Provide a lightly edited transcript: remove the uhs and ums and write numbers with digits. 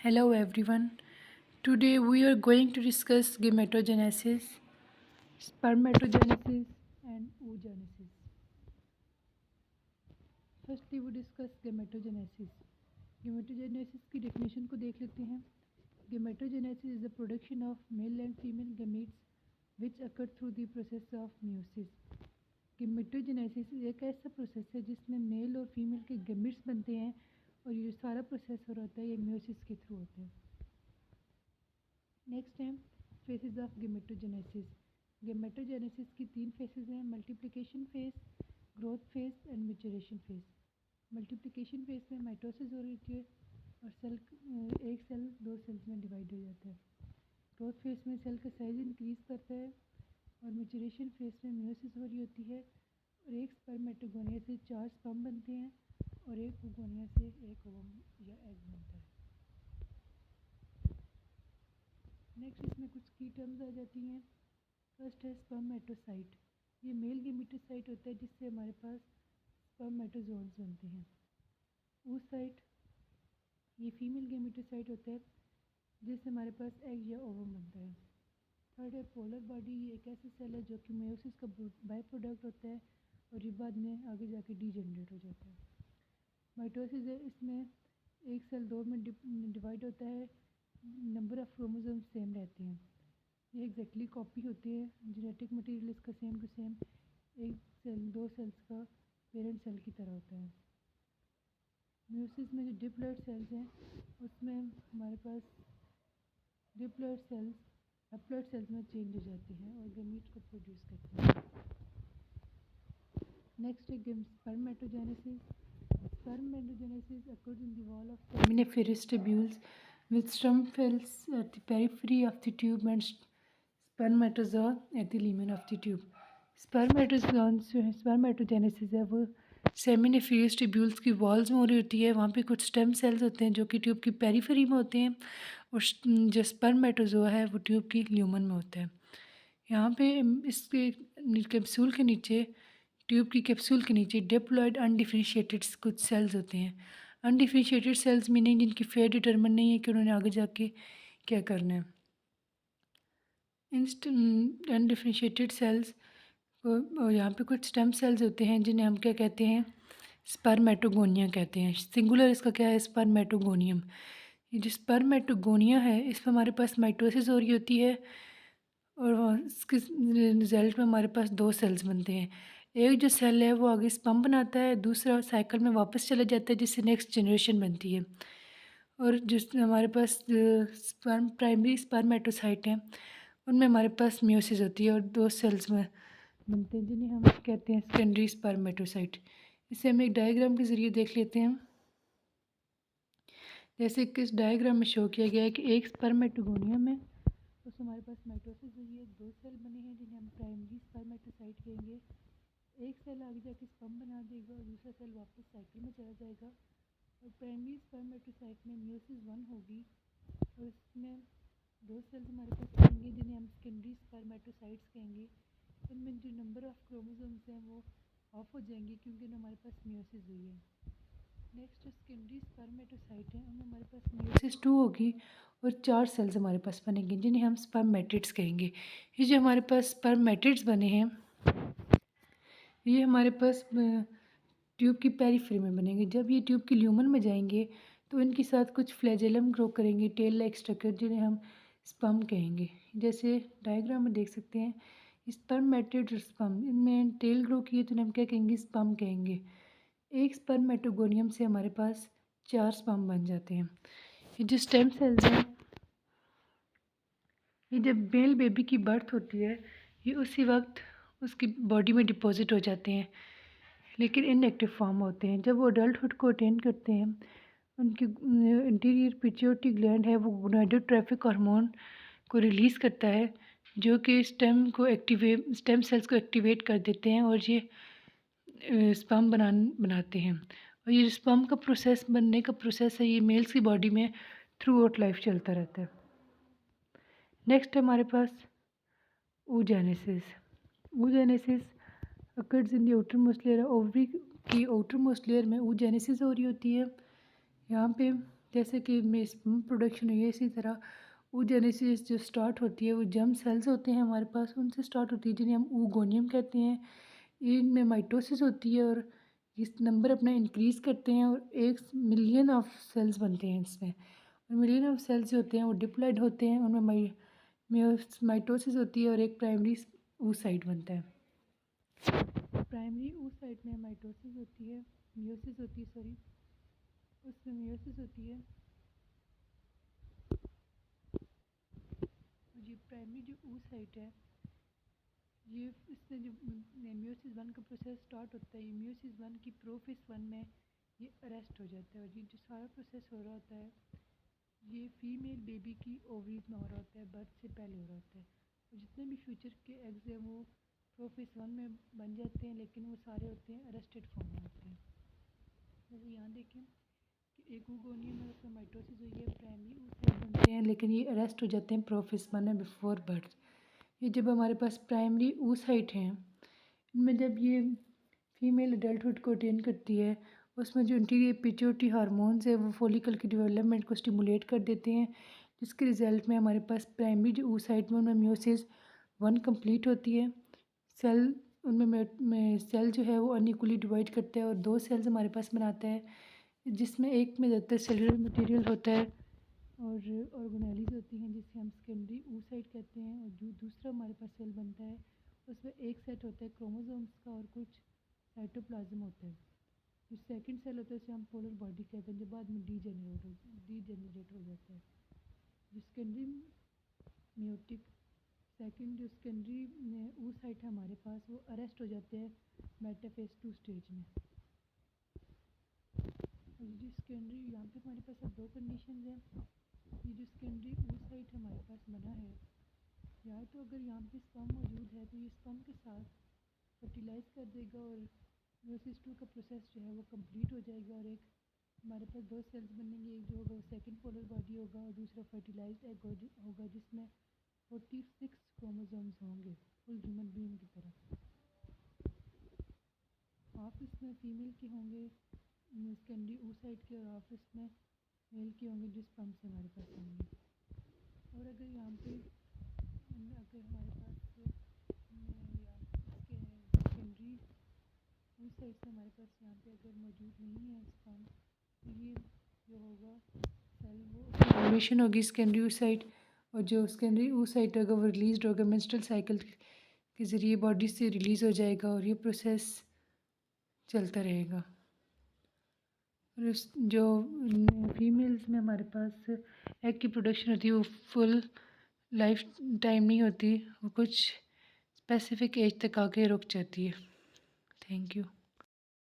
Hello everyone. Today we are going to discuss gametogenesis, spermatogenesis and oogenesis. Firstly we discuss gametogenesis. Gametogenesis की definition को देख लेते हैं. Gametogenesis is the production of male and female gametes which occur through the process of meiosis. Gametogenesis एक ऐसा process है जिसमें mail और फीमेल के गैमेट्स बनते हैं और ये सारा प्रोसेस हो रहा है ये मेयोसिस के थ्रू होता है. नेक्स्ट है फेसेस ऑफ गेमेटोजेनेसिस. गेमेटोजेनेसिस की 3 फेसेस हैं, multiplication phase, growth phase and maturation phase. Multiplication phase में माइटोसिस हो रही है और सेल एक सेल 2 सेल्स में डिवाइड हो जाता है. ग्रोथ फेज में सेल का साइज इंक्रीज करता है और मैच्योरेशन फेज में मेयोसिस हो रही होती है और एक स्पर्मेटोगोनिया से 4 स्पर्म बनते हैं और एक ओगोनिया से एक ओवम या एग बनता है. नेक्स्ट इसमें कुछ की टर्म्स आ जाती हैं. फर्स्ट है स्पर्मेटोसाइट. ये मेल गेमेटोसाइट होता है जिससे हमारे पास स्पर्मेटोजोन्स बनते हैं. oocyte ये फीमेल गेमेटोसाइट होता है जिससे हमारे पास एग या ओवम बनता है. थर्ड है पोलर बॉडी. ये एक ऐसा सेल है जो कि मेयोसिस का बाय प्रोडक्ट होता है और ये बाद में आगे जाके डीजेनरेट हो जाता है. माइटोसिस है, इसमें एक सेल 2 में डिवाइड होता है, नंबर ऑफ क्रोमोसोम सेम रहते हैं. ये एग्जैक्टली कॉपी होती है, जेनेटिक मटेरियल इसका सेम टू सेम एक सेल 2 सेल्स का पेरेंट सेल की तरह होता है. म्यूसिस में जो डिप्लॉइड सेल्स हैं उसमें हमारे पास डिप्लॉइड सेल्स हैप्लॉइड सेल्स में चेंज हो जाते हैं और गैमीट को प्रोड्यूस करते हैं. नेक्स्ट है spermatogenesis. Spermatogenesis occurs in the wall of seminiferous tubules with sperm cells at the periphery of the tube and spermatozoa at the lumen of the tube. Spermatogenesis है वो सेमिनिफेरस ट्यूब्यूल्स की walls में हो रही होती है. वहाँ पे कुछ स्टेम सेल्स होते हैं जो कि ट्यूब की पेरिफेरी में होते हैं और जो स्पर्मेटोजोआ है वो ट्यूब की ल्यूमन में होता है. यहाँ पे इसके कैप्सूल के नीचे ट्यूब की कैप्सूल के नीचे डिप्लॉइड अनडिफरेंशिएटेड कुछ सेल्स होते हैं. अनडिफरेंशिएटेड सेल्स मीनिंग जिनकी फेट डिटर्मिन नहीं है कि उन्होंने आगे जाके क्या करना है. अनडिफरेंशिएटेड सेल्स और यहाँ पे कुछ स्टेम सेल्स होते हैं जिन्हें हम क्या कहते हैं, स्पर्मेटोगोनिया कहते हैं. सिंगुलर इसका क्या है, स्पर्मेटोगोनियम. ये जो स्पर्मेटोगोनिया है इस पर हमारे पास माइटोसिस हो रही होती है और इसके रिजल्ट में हमारे पास 2 सेल्स बनते हैं. एक जो सेल है वो आगे स्पर्म बनाता है, दूसरा साइकिल में वापस चला जाता है जिससे नेक्स्ट जनरेशन बनती है. और जिस हमारे पास स्पर्म प्राइमरी स्पर्मेटोसाइट हैं उनमें हमारे पास मियोसिस होती है और 2 सेल्स में बनते हैं जिन्हें हम कहते हैं सेकेंडरी स्पर्मेटोसाइट. इसे हम एक डायग्राम के ज़रिए देख लेते हैं. जैसे कि इस डायग्राम में शो किया गया है कि एक स्पर्मेटोगोनियम में उसमें हमारे पास माइटोसिस हुई है, 2 सेल बने हैं जिन्हें हम प्राइमरी स्पर्मेटोसाइट कहेंगे. एक सेल आगे जाके स्पर्म बना देगा और दूसरा सेल वापस साइकिल में चला जाएगा और प्राइमरी स्पर्मेटोसाइट में मियोसिस 1 होगी और इसमें 2 सेल्स हमारे पास आएंगे जिन्हें हम सेकेंडरी स्पर्मेटोसाइट्स कहेंगे. इनमें जो नंबर ऑफ क्रोमोसोम्स हैं वो ऑफ हो जाएंगे क्योंकि हमारे पास मियोसिस हुई है. नेक्स्ट जो सेकेंडरी स्पर्मेटोसाइट है उनमें हमारे पास मियोसिस 2 होगी और 4 सेल्स हमारे पास बनेंगे जिन्हें हम स्पर्मेटिड्स कहेंगे. ये जो हमारे पास स्पर्मेटिड्स बने हैं ये हमारे पास ट्यूब की पेरिफेरी में बनेंगे. जब ये ट्यूब की ल्यूमन में जाएंगे तो इनके साथ कुछ फ्लैजेलम ग्रो करेंगे, टेल लाइक स्ट्रक्चर जिन्हें हम स्पर्म कहेंगे. जैसे डायग्राम में देख सकते हैं स्पर्मेटिड और स्पर्म, इनमें टेल ग्रो किए तो हम क्या कहेंगे, स्पर्म कहेंगे. एक स्पर्मेटोगोनियम से हमारे पास 4 स्पर्म बन जाते हैं. ये जो स्टेम सेल्स हैं ये जब मेल बेबी की बर्थ होती है ये उसी वक्त उसकी बॉडी में डिपॉजिट हो जाते हैं लेकिन इनएक्टिव फॉर्म होते हैं. जब वो अडल्टहुड को अटेन करते हैं उनकी इंटीरियर पिट्यूटरी ग्लैंड है वो गोनाडोट्रोपिक हार्मोन को रिलीज़ करता है जो कि स्टेम सेल्स को एक्टिवेट कर देते हैं और ये स्पर्म बनाते हैं. और ये स्पर्म का प्रोसेस बनने का प्रोसेस है ये मेल्स की बॉडी में थ्रू आउट लाइफ चलता रहता है. नेक्स्ट है हमारे पास oogenesis. oogenesis occurs in the outermost layer. Ovary की आउटरमोस्ट लेयर में oogenesis हो रही होती है. यहाँ पे जैसे कि में स्पर्म प्रोडक्शन हुई है, इसी तरह oogenesis जो स्टार्ट होती है वो जर्म सेल्स होते हैं हमारे पास, उनसे स्टार्ट होती है जिन्हें हम oogoनियम कहते हैं। इनमें माइटोसिस होती है और इस नंबर अपना इंक्रीज़ करते हैं और 1 मिलियन ऑफ सेल्स बनते हैं इसमें। और मिलियन ऑफ सेल्स जो होते हैं वो डिप्लॉयड होते हैं, उनमें माइटोसिस होती है और एक प्राइमरी oocyte बनता है। प्राइमरी oocyte में माइटोसिस होती है, मियोसिस होती है, सॉरी, उसमें मियोसिस होती है। और ये प्राइमरी जो oocyte है, ये इसमें जो मियोसिस 1 का प्रोसेस स्टार्ट होता है, ये मियोसिस 1 की प्रोफेस 1 में ये अरेस्ट हो जाता है। और ये जो सारा प्रोसेस हो रहा होता है ये फीमेल बेबी की ओवरीज में हो रहा होता है, बर्थ से पहले हो रहा होता है। और जितने भी फ्यूचर के एग्स हैं वो प्रोफेस 1 में बन जाते हैं, लेकिन वो सारे होते हैं अरेस्टेड फॉर्म में होते हैं। जैसे यहाँ देखें कि एक oogoनियम में उसमें माइटोसिस हुई है, प्राइमरी oocyte बनते हैं, लेकिन ये अरेस्ट हो जाते हैं प्रोफेस 1 में बिफोर बर्थ। ये जब हमारे पास प्राइमरी oocyte हैं, इनमें जब ये फीमेल अडल्टहुड को अटेन करती है, उसमें जो इंटीरियर पिट्यूटरी हार्मोन्स है वो फॉलिकल की डेवलपमेंट को स्टिमुलेट कर देते हैं, जिसके रिजल्ट में हमारे पास प्राइमरी जो oocyte में उनमें मियोसिस 1 कंप्लीट होती है। सेल उनमें सेल जो है वो अनइक्वली डिवाइड करता है और 2 सेल्स हमारे पास बनाता है, जिसमें एक में ज़्यादातर सेलुलर मटेरियल होता है और ऑर्गेनेलीज होती हैं जिसे हम सेकेंडरी oocyte कहते हैं। और जो दूसरा हमारे पास सेल बनता है उसमें एक सेट होता है क्रोमोसोम्स का और कुछ साइटोप्लाज्म होता है। जो सेकंड सेल होता है उसे हम पोलर बॉडी कहते हैं, जो बाद में डीजेनरेट हो जाता है। जो सेकेंडरी म्यूटिक सेकंड जो सेकेंडरी oocyte है हमारे पास, वो अरेस्ट हो जाते हैं मेटाफेज 2 स्टेज में। और जो सेकेंडरी यहाँ पे हमारे पास अब 2 कंडीशन हैं। ये जो सेकेंडरी oocyte हमारे पास बना है, या तो अगर यहाँ पे स्पर्म मौजूद है तो ये स्पर्म के साथ फर्टिलाइज कर देगा और मियोसिस 2 का प्रोसेस जो है वो कंप्लीट हो जाएगा और एक हमारे पास 2 सेल्स बनेंगे, एक जो होगा वो सेकंड पोलर बॉडी होगा और दूसरा फर्टिलाइज्ड एग होगा जिसमें 46 क्रोमोसोम्स होंगे, फुल ह्यूमन बीइंग की तरह। हाफ इसमें फीमेल के होंगे सेकेंडरी oocyte के और हाफ इसमें मेल के होंगे जो स्पर्म से हमारे पास होंगे। और अगर यहाँ पे अगर हमारे पास सेकेंडरी oocyte से हमारे पास यहाँ पे अगर मौजूद नहीं है स्पर्म, तो ये जो होगा सेल वो फॉर्मेशन होगी सेकेंडरी oocyte, और जो सेकेंडरी oocyte होगा वो रिलीज होगा मेंस्ट्रुअल साइकिल के ज़रिए बॉडी से रिलीज़ हो जाएगा और ये प्रोसेस चलता रहेगा। और जो फीमेल्स में हमारे पास एग की प्रोडक्शन होती है वो फुल लाइफ टाइम नहीं होती, वो कुछ स्पेसिफिक एज तक आके रुक जाती है। Thank you.